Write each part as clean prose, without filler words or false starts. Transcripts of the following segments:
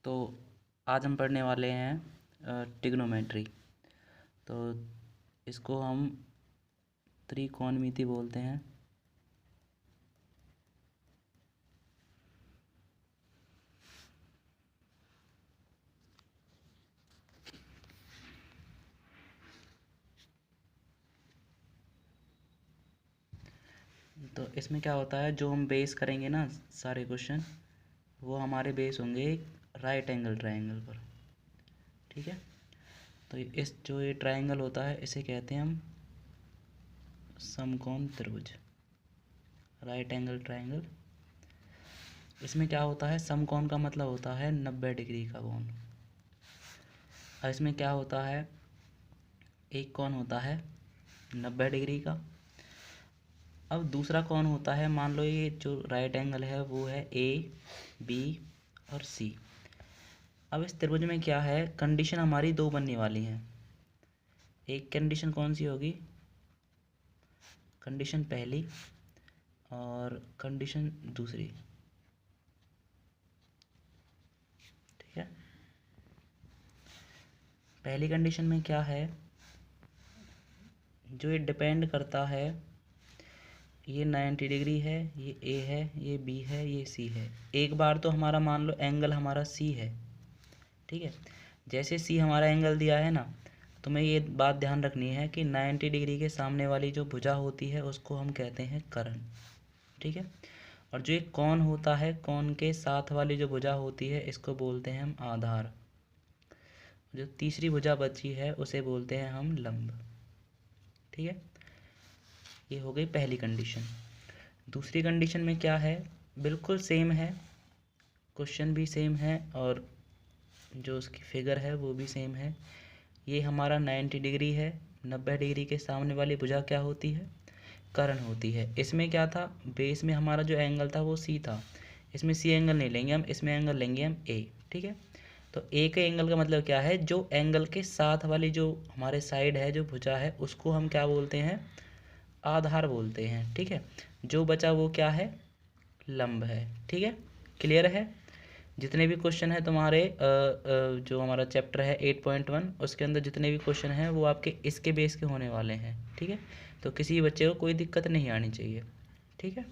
तो आज हम पढ़ने वाले हैं ट्रिग्नोमेट्री। तो इसको हम त्रिकोणमिति बोलते हैं। तो इसमें क्या होता है, जो हम बेस करेंगे ना सारे क्वेश्चन, वो हमारे बेस होंगे एक राइट एंगल ट्रायंगल पर। ठीक है। तो इस जो ये ट्रायंगल होता है इसे कहते हैं हम समकोण त्रिभुज, राइट एंगल ट्रायंगल। इसमें क्या होता है, समकोण का मतलब होता है 90 डिग्री का कोण। और इसमें क्या होता है, एक कोण होता है 90 डिग्री का। अब दूसरा कोण होता है, मान लो ये जो राइट एंगल है वो है ए, बी और सी। अब इस त्रिभुज में क्या है, कंडीशन हमारी दो बनने वाली हैं। एक कंडीशन कौन सी होगी, कंडीशन पहली और कंडीशन दूसरी। ठीक है। पहली कंडीशन में क्या है, जो ये डिपेंड करता है, ये 90 डिग्री है, ये ए है, ये बी है, ये सी है। एक बार तो हमारा मान लो एंगल हमारा सी है। ठीक है। जैसे सी हमारा एंगल दिया है ना, तुम्हें ये बात ध्यान रखनी है कि 90 डिग्री के सामने वाली जो भुजा होती है उसको हम कहते हैं कर्ण। ठीक है। और जो एक कोण होता है, कोण के साथ वाली जो भुजा होती है इसको बोलते हैं हम आधार। जो तीसरी भुजा बची है उसे बोलते हैं हम लंब। ठीक है। ये हो गई पहली कंडीशन। दूसरी कंडीशन में क्या है, बिल्कुल सेम है, क्वेश्चन भी सेम है और जो उसकी फिगर है वो भी सेम है। ये हमारा 90 डिग्री है, 90 डिग्री के सामने वाली भुजा क्या होती है, कर्ण होती है। इसमें क्या था, बेस में हमारा जो एंगल था वो सी था। इसमें सी एंगल नहीं लेंगे हम, इसमें एंगल लेंगे हम ए। ठीक है। तो ए के एंगल का मतलब क्या है, जो एंगल के साथ वाली जो हमारे साइड है, जो भुजा है, उसको हम क्या बोलते हैं, आधार बोलते हैं। ठीक है। जो बचा वो क्या है, लंब है। ठीक है। क्लियर है। जितने भी क्वेश्चन है तुम्हारे जो हमारा चैप्टर है 8.1, उसके अंदर जितने भी क्वेश्चन हैं वो आपके इसके बेस के होने वाले हैं। ठीक है। तो किसी बच्चे को कोई दिक्कत नहीं आनी चाहिए। ठीक है।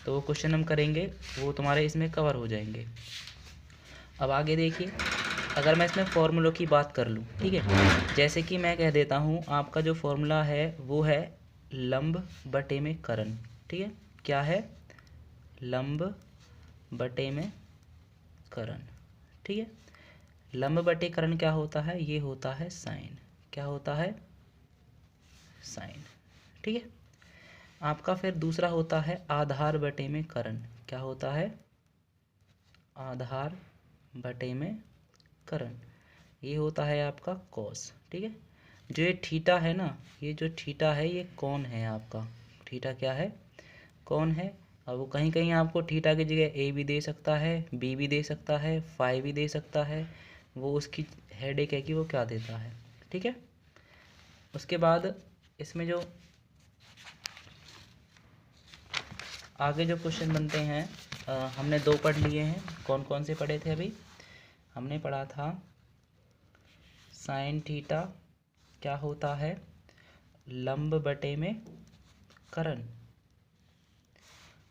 तो वो क्वेश्चन हम करेंगे, वो तुम्हारे इसमें कवर हो जाएंगे। अब आगे देखिए, अगर मैं इसमें फॉर्मूलों की बात कर लूँ, ठीक है, जैसे कि मैं कह देता हूँ आपका जो फॉर्मूला है वो है लंब बटे में कर्ण। ठीक है। क्या है, लंब बटे में कर्ण। ठीक है। लंब बटे कर्ण क्या होता है, ये होता है साइन। क्या होता है, साइन। ठीक है। आपका फिर दूसरा होता है आधार बटे में कर्ण। क्या होता है, आधार बटे में कर्ण। ये होता है आपका कॉस। ठीक है। जो ये थीटा है ना, ये जो थीटा है ये कौन है आपका, थीटा क्या है, कौन है। अब वो कहीं कहीं आपको थीटा की जगह ए भी दे सकता है, बी भी दे सकता है, फाई भी दे सकता है, वो उसकी हेडेक है कि वो क्या देता है। ठीक है। उसके बाद इसमें जो आगे जो क्वेश्चन बनते हैं, हमने दो पढ़ लिए हैं। कौन कौन से पढ़े थे अभी, हमने पढ़ा था साइन थीटा क्या होता है, लंब बटे में कर्ण।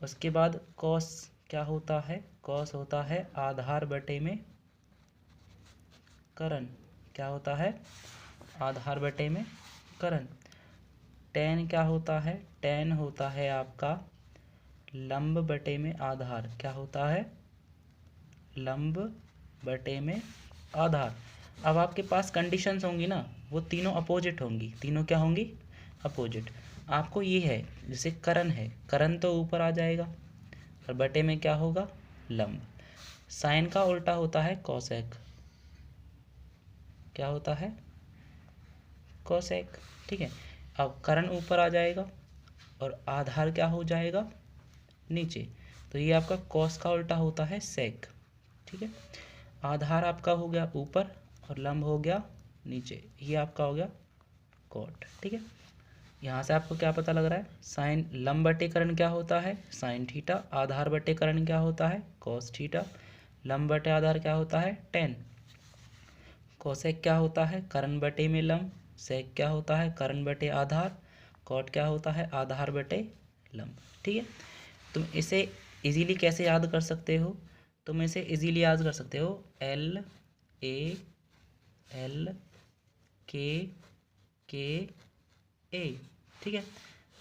उसके बाद कॉस क्या होता है, कॉस होता है आधार बटे में कर्ण। क्या होता है, आधार बटे में कर्ण। टेन क्या होता है, टेन होता है आपका लंब बटे में आधार। क्या होता है, लंब बटे में आधार। अब आपके पास कंडीशंस होंगी ना, वो तीनों अपोजिट होंगी। तीनों क्या होंगी, अपोजिट। आपको ये है, जैसे कर्ण है, कर्ण तो ऊपर आ जाएगा और बटे में क्या होगा, लंब। साइन का उल्टा होता है कोसेक। क्या होता है, कोसेक। ठीक है। अब कर्ण ऊपर आ जाएगा और आधार क्या हो जाएगा, नीचे। तो ये आपका कॉस का उल्टा होता है सेक। ठीक है। आधार आपका हो गया ऊपर और लंब हो गया नीचे, ये आपका हो गया कॉट। ठीक है। यहाँ से आपको क्या पता लग रहा है, साइन लंब बटे कर्ण क्या होता है, साइन थीटा। आधार बटे कर्ण क्या होता है, कॉस थीटा। लंब बटे आधार क्या होता है, टेन। कोसेक क्या होता है, करण बटे में लंब। सेक क्या होता है, करण बटे आधार। कॉट क्या होता है, आधार बटे लंब। ठीक है, तुम इसे इजीली कैसे याद कर सकते हो, तुम इसे इजीली याद कर सकते हो, एल ए एल के ए। ठीक है,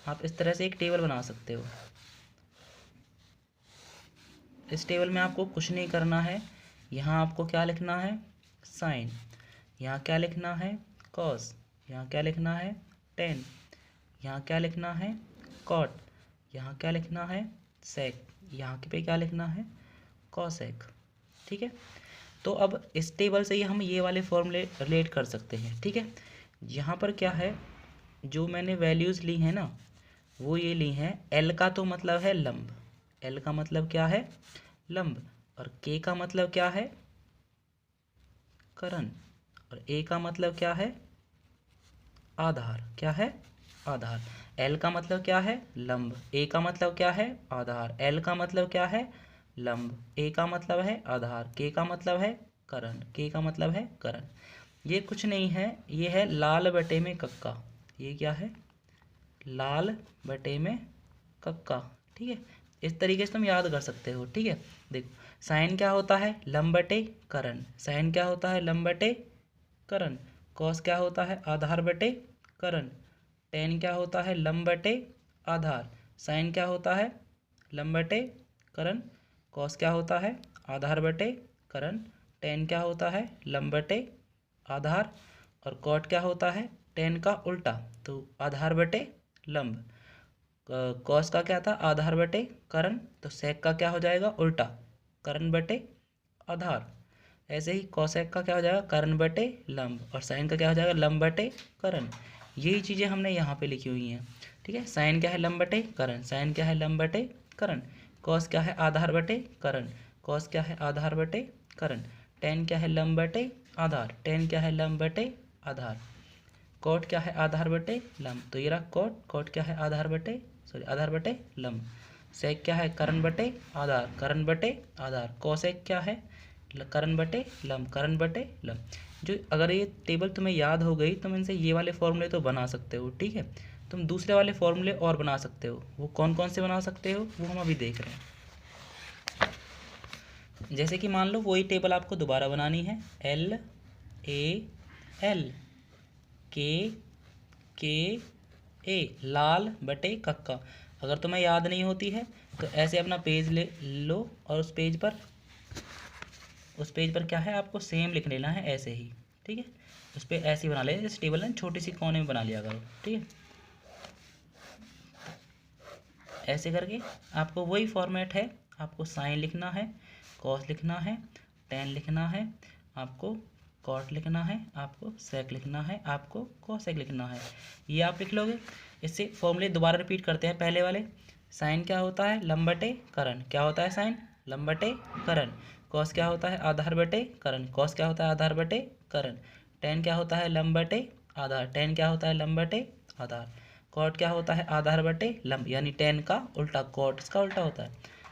आप इस तरह से एक टेबल बना सकते हो। इस टेबल में आपको कुछ नहीं करना है, यहाँ आपको क्या लिखना है, साइन। यहाँ क्या लिखना है, कॉस। यहाँ क्या लिखना है, टेन। यहाँ क्या लिखना है, कॉट। यहाँ क्या लिखना है, सेक। यहाँ पे क्या लिखना है, कॉसेक। ठीक है, तो अब इस टेबल से ही हम ये वाले फॉर्मूले रिलेट कर सकते हैं। ठीक है, यहाँ पर क्या है, जो मैंने वैल्यूज़ ली हैं ना, वो ये ली हैं। एल का तो मतलब है लंब, एल का मतलब क्या है, लंब। और के का मतलब क्या है, करण। और ए का मतलब क्या है, आधार। क्या है, आधार। एल का मतलब क्या है, लंब। ए का मतलब क्या है, आधार। एल का मतलब क्या है, लंब। ए का मतलब है आधार। के का मतलब है करण। के का मतलब है करण। ये कुछ नहीं है, ये है लाल बटे में कक्का। ये क्या है, लाल बटे में कक्का। ठीक है, इस तरीके से तुम याद कर सकते हो। ठीक है, देखो साइन क्या होता है, लंब बटे करण। साइन क्या होता है, लंब बटे करण। कॉस क्या होता है, आधार बटे करण। टेन क्या होता है, लंब बटे आधार। साइन क्या होता है, लंब बटे करण। कॉस क्या होता है, आधार बटे करण। टेन क्या होता है, लंब बटे आधार। और कॉट क्या होता है, टेन का उल्टा, तो आधार बटे लंब। कॉस का क्या था, आधार बटे करण, तो सेक का क्या हो जाएगा, उल्टा, करण बटे आधार। ऐसे ही कॉसेक का क्या हो जाएगा, करण बटे लंब। और साइन का क्या हो जाएगा, लंब बटे करण। यही चीज़ें हमने यहाँ पे लिखी हुई हैं। ठीक है, साइन क्या है, लंब बटे करण। साइन क्या है, लंब बटे करण। कॉस क्या है, आधार बटे करण। कॉस क्या है, आधार बटे करण। टेन क्या है, लंब बटे आधार। टेन क्या है, लंब बटे आधार। कॉट क्या है, आधार बटे लंब, तो ये रहा कॉट। कॉट क्या है, आधार बटे आधार बटे लंब। सेक क्या है, करण बटे आधार। करण बटे आधार। कोसेक क्या है, करण बटे लंब। करण बटे लंब। जो अगर ये टेबल तुम्हें याद हो गई, तुम इनसे ये वाले फॉर्मूले तो बना सकते हो। ठीक है, तुम दूसरे वाले फॉर्मूले और बना सकते हो। वो कौन कौन से बना सकते हो, वो हम अभी देख रहे हैं। जैसे कि मान लो वही टेबल आपको दोबारा बनानी है, एल ए एल के ए, लाल बटे कक्का। अगर तुम्हें याद नहीं होती है तो ऐसे अपना पेज ले लो, और उस पेज पर क्या है, आपको सेम लिख लेना है ऐसे ही। ठीक है, उस पर ऐसे ही बना लेना, जैसे टेबल है छोटी सी कोने में बना लिया करो। ठीक है, ऐसे करके आपको वही फॉर्मेट है। आपको साइन लिखना है, कॉस लिखना है, टेन लिखना है, आपको कॉट लिखना है, आपको सेक लिखना है, आपको कोसेक लिखना है। ये आप लिख लोगे। इससे फॉर्मूले दोबारा रिपीट करते हैं पहले वाले। साइन क्या होता है, लंब बटे करण। क्या होता है साइन, लंब बटे करण। कॉस क्या होता है, आधार बटे करण। कॉस क्या होता है, आधार बटे करण। टेन क्या होता है, लंब बटे आधार। टेन क्या होता है, लंब बटे आधार। कॉट क्या होता है, आधार बटे लंब, यानी टेन का उल्टा, कॉट इसका उल्टा होता है।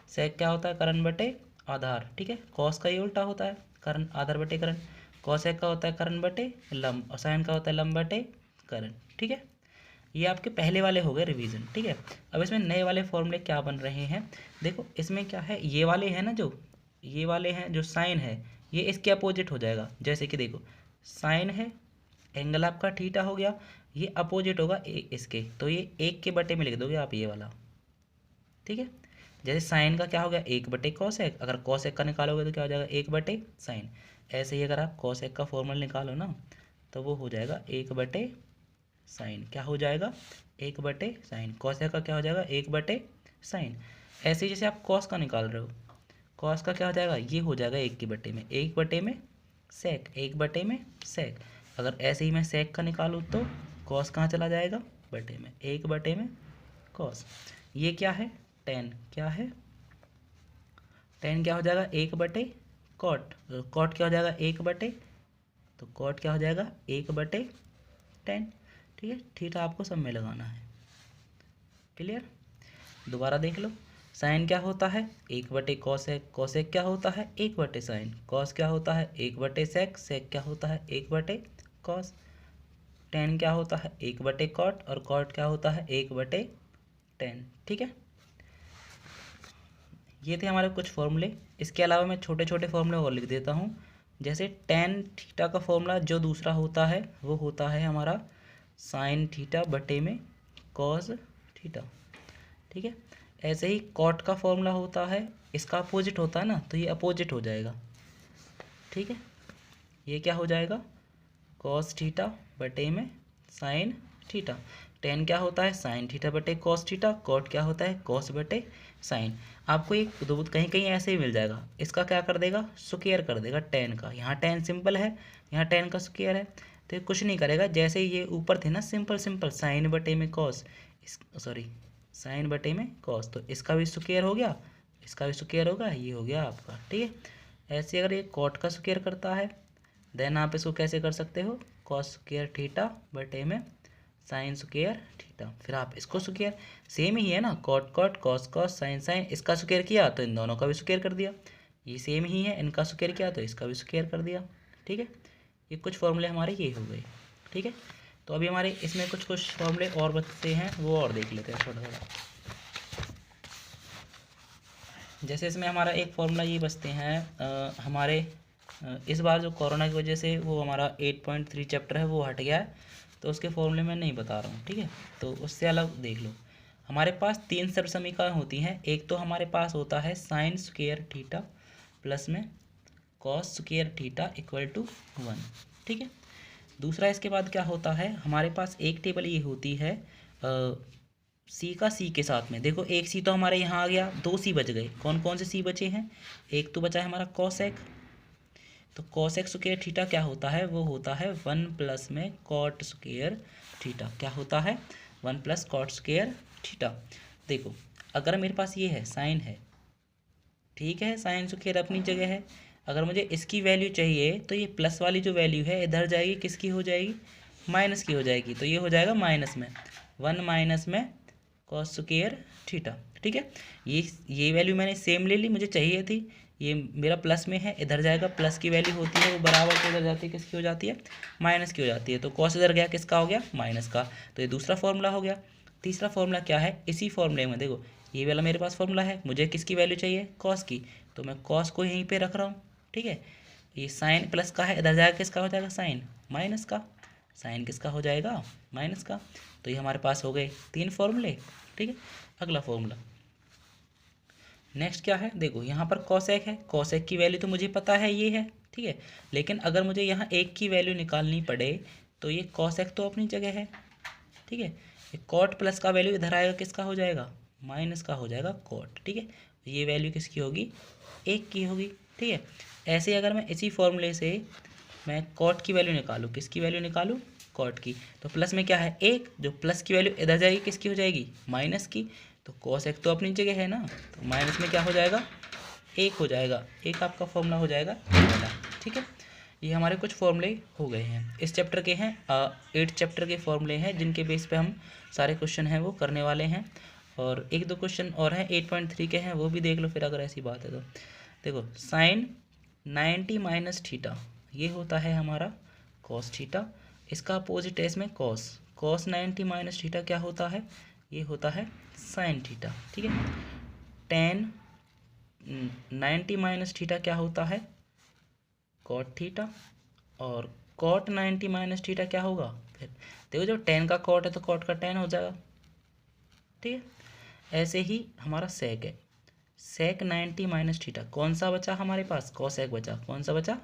सेक क्या होता है, करण बटे आधार। ठीक है, कॉस का ये उल्टा होता है, करण, आधार बटे करण। कॉसेक का होता है करण बटे लंब, और साइन का होता है लंब बटे करण। ठीक है, ये आपके पहले वाले हो गए रिवीजन। ठीक है, अब इसमें नए वाले फॉर्मूले क्या बन रहे हैं, देखो इसमें क्या है, ये वाले हैं ना, जो ये वाले हैं, जो साइन है, ये इसके अपोजिट हो जाएगा। जैसे कि देखो, साइन है, एंगल आपका थीटा हो गया, ये अपोजिट होगा इसके, तो ये एक के बटे में लिख दोगे आप ये वाला। ठीक है, जैसे साइन का क्या हो गया, एक बटे कॉसेक। अगर कॉसेक का निकालोगे तो क्या हो जाएगा, एक बटे साइन। ऐसे ही अगर आप कॉसेक का फॉर्मूला निकालो ना, तो वो हो जाएगा एक बटे साइन। क्या हो जाएगा, एक बटे साइन। कॉसेक का क्या हो जाएगा, एक बटे साइन। ऐसे ही जैसे आप कॉस का निकाल रहे हो, कॉस का क्या हो जाएगा, ये हो जाएगा एक के बटे में, एक बटे में सेक, एक बटे में सेक। अगर ऐसे ही मैं सेक का निकालूँ तो कॉस कहाँ चला जाएगा, बटे में, एक बटे में कॉस। ये क्या है, टेन। क्या है, टेन क्या हो जाएगा, एक बटे कॉट। कॉट क्या हो जाएगा, एक बटे, तो कॉट क्या हो जाएगा, एक बटे टेन। ठीक है, थीटा आपको सब में लगाना है। क्लियर, दोबारा देख लो। साइन क्या होता है 1/cos, कॉसेक क्या होता है 1/sin, कॉस क्या होता है 1/sec, सेक क्या होता है 1/cos, टेन क्या होता है 1/cot और कॉट क्या होता है 1/tan। ठीक है, ये थे हमारे कुछ फॉर्मूले। इसके अलावा मैं छोटे छोटे फॉर्मूले और लिख देता हूँ। जैसे tan थीटा का फॉर्मूला जो दूसरा होता है वो होता है हमारा sin थीटा बटे में cos थीटा। ठीक है, ऐसे ही cot का फॉर्मूला होता है, इसका अपोजिट होता है ना, तो ये अपोजिट हो जाएगा। ठीक है, ये क्या हो जाएगा cos थीटा बटे में sin थीटा। tan क्या होता है sin थीटा बटे cos थीटा, cot क्या होता है cos बटे sin। आपको एक दो कहीं कहीं ऐसे ही मिल जाएगा, इसका क्या कर देगा स्क्वायर कर देगा tan का, यहाँ tan सिंपल है, यहाँ tan का स्क्वायर है, तो ये कुछ नहीं करेगा। जैसे ये ऊपर थे ना सिंपल सिंपल sin बटे में cos, sin बटे में cos, तो इसका भी स्क्वायर हो गया, इसका भी स्क्वायर होगा, ये हो गया आपका। ठीक है, ऐसे अगर ये cot का स्क्वायर करता है देन आप इसको कैसे कर सकते हो cos स्क्वायर थीटा बटे में साइन स्क्वायर थीटा, फिर आप इसको स्क्वायर, सेम ही है ना, cot cot cos cos sine sine, इसका स्क्वायर किया तो इन दोनों का भी स्क्वायर कर दिया, ये सेम ही है, इनका स्क्वायर किया तो इसका भी स्क्वायर कर दिया। ठीक है, ये कुछ फॉर्मूले हमारे ये हो गए। ठीक है, तो अभी हमारे इसमें कुछ कुछ फॉर्मूले और बचते हैं, वो और देख लेते हैं थोड़ा थोड़ा। जैसे इसमें हमारा एक फॉर्मूला ये बचते हैं हमारे इस बार जो कोरोना की वजह से वो हमारा 8.3 चैप्टर है वो हट गया है, तो उसके फॉर्मूले मैं नहीं बता रहा हूँ। ठीक है, तो उससे अलग देख लो। हमारे पास 3 सर्व समीकरण होती हैं। एक तो हमारे पास होता है साइन स्क्वायर थीटा प्लस में cos square theta equal to 1। ठीक है, दूसरा इसके बाद क्या होता है, हमारे पास एक टेबल ये होती है सी का सी के साथ में। देखो एक सी तो हमारे यहाँ आ गया, 2 सी बच गए। कौन कौन से सी बचे हैं, एक तो बचा है हमारा कॉसेक, तो कॉसेक स्क्वायर थीटा क्या होता है, वो होता है 1 प्लस में कॉट स्क्वायर थीटा। क्या होता है 1 प्लस कॉट स्क्वायर थीटा। देखो अगर मेरे पास ये है साइन है, ठीक है, साइन स्क्वायर अपनी जगह है, अगर मुझे इसकी वैल्यू चाहिए तो ये प्लस वाली जो वैल्यू है इधर जाएगी, किसकी हो जाएगी माइनस की हो जाएगी, तो ये हो जाएगा माइनस में 1 माइनस में कॉस स्क्वायर थीटा। ठीक है, ये वैल्यू मैंने सेम ले ली, मुझे चाहिए थी, ये मेरा प्लस में है, इधर जाएगा, प्लस की वैल्यू होती है वो बराबर से इधर जाती है, किसकी हो जाती है माइनस की हो जाती है, तो कॉस इधर गया, किसका हो गया माइनस का, तो ये दूसरा फॉर्मूला हो गया। तीसरा फॉर्मूला क्या है, इसी फॉर्मूले में देखो ये वाला मेरे पास फॉर्मूला है, मुझे किसकी वैल्यू चाहिए कॉस की, तो मैं कॉस को यहीं पे रख रहा हूँ। ठीक है, ये साइन प्लस का है, इधर जाएगा, किसका हो जाएगा साइन माइनस का, साइन किसका हो जाएगा माइनस का, तो ये हमारे पास हो गए 3 फॉर्मूले। ठीक है, अगला फॉर्मूला नेक्स्ट क्या है, देखो यहाँ पर कॉसेक है, कॉसेक की वैल्यू तो मुझे पता है ये है। ठीक है, लेकिन अगर मुझे यहाँ एक की वैल्यू निकालनी पड़े तो ये कॉसेक तो अपनी जगह है। ठीक है, ये कॉट प्लस का वैल्यू इधर आएगा, किसका हो जाएगा माइनस का हो जाएगा कॉट। ठीक है, ये वैल्यू किसकी होगी एक की होगी। ठीक है, ऐसे अगर मैं इसी फॉर्मूले से मैं कॉट की वैल्यू निकालूँ, किसकी वैल्यू निकालूँ कॉट की, तो प्लस में क्या है एक, जो प्लस की वैल्यू इधर जाएगी किसकी हो जाएगी माइनस की, तो कॉस एक तो अपनी जगह है ना, तो माइनस में क्या हो जाएगा एक हो जाएगा, एक आपका फॉर्मूला हो जाएगा ये वाला। ठीक है, ये हमारे कुछ फॉर्मूले हो गए हैं, इस चैप्टर के हैं 8 चैप्टर के फॉर्मूले हैं जिनके बेस पे हम सारे क्वेश्चन हैं वो करने वाले हैं, और एक दो क्वेश्चन और हैं 8.3 के हैं, वो भी देख लो फिर अगर ऐसी बात है तो। देखो साइन 90 माइनस थीटा ये होता है हमारा कॉस थीटा, इसका अपोजिट है इसमें कॉस, कॉस 90 माइनस थीटा क्या होता है, ये होता है साइन थीटा। ठीक है, टेन 90 माइनस थीटा क्या होता है कॉट थीटा, और कॉट 90 माइनस थीटा क्या होगा, फिर देखो जो टेन का कॉट है तो कॉट का टेन हो जाएगा। ठीक है, ऐसे ही हमारा सेक है, सेक 90 माइनस थीटा, कौन सा बचा हमारे पास कॉसेक बचा, कौन सा बचा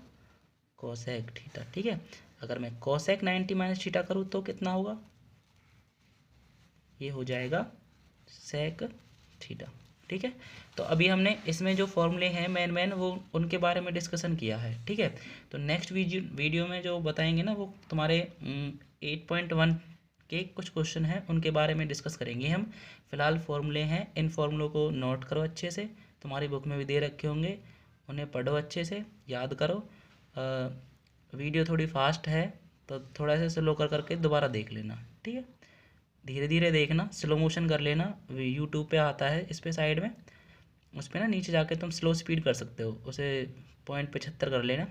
कॉसेक थीटा। ठीक है, अगर मैं कॉसेक 90 माइनस थीटा करूँ तो कितना होगा, ये हो जाएगा सेक थीटा। ठीक है, तो अभी हमने इसमें जो फॉर्मूले हैं मेन वो उनके बारे में डिस्कशन किया है। ठीक है, तो नेक्स्ट वीडियो में जो बताएंगे ना वो तुम्हारे 8.1 के कुछ क्वेश्चन हैं उनके बारे में डिस्कस करेंगे हम। फिलहाल फॉर्मूले हैं, इन फॉर्मूलों को नोट करो अच्छे से, तुम्हारी बुक में भी दे रखे होंगे, उन्हें पढ़ो अच्छे से, याद करो। वीडियो थोड़ी फास्ट है तो थोड़ा सा स्लो कर करके दोबारा देख लेना। ठीक है, धीरे धीरे देखना, स्लो मोशन कर लेना, यूट्यूब पे आता है इस पे साइड में, उस पर ना नीचे जाके तुम स्लो स्पीड कर सकते हो, उसे 0.75 कर लेना।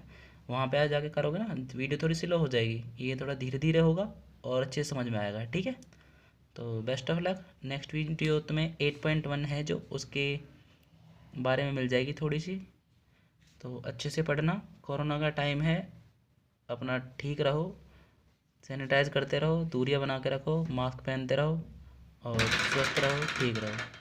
वहाँ पे आ जाके करोगे ना, वीडियो थोड़ी स्लो हो जाएगी, ये थोड़ा धीरे धीरे होगा और अच्छे से समझ में आएगा, ठीक है। तो best of luck. Next video तुम्हें 8.1 है जो, उसके बारे में मिल जाएगी थोड़ी सी, तो अच्छे से पढ़ना। कोरोना का टाइम है, अपना ठीक रहो, सैनिटाइज करते रहो, दूरियां बना के रखो, मास्क पहनते रहो और स्वस्थ रहो, ठीक रहो।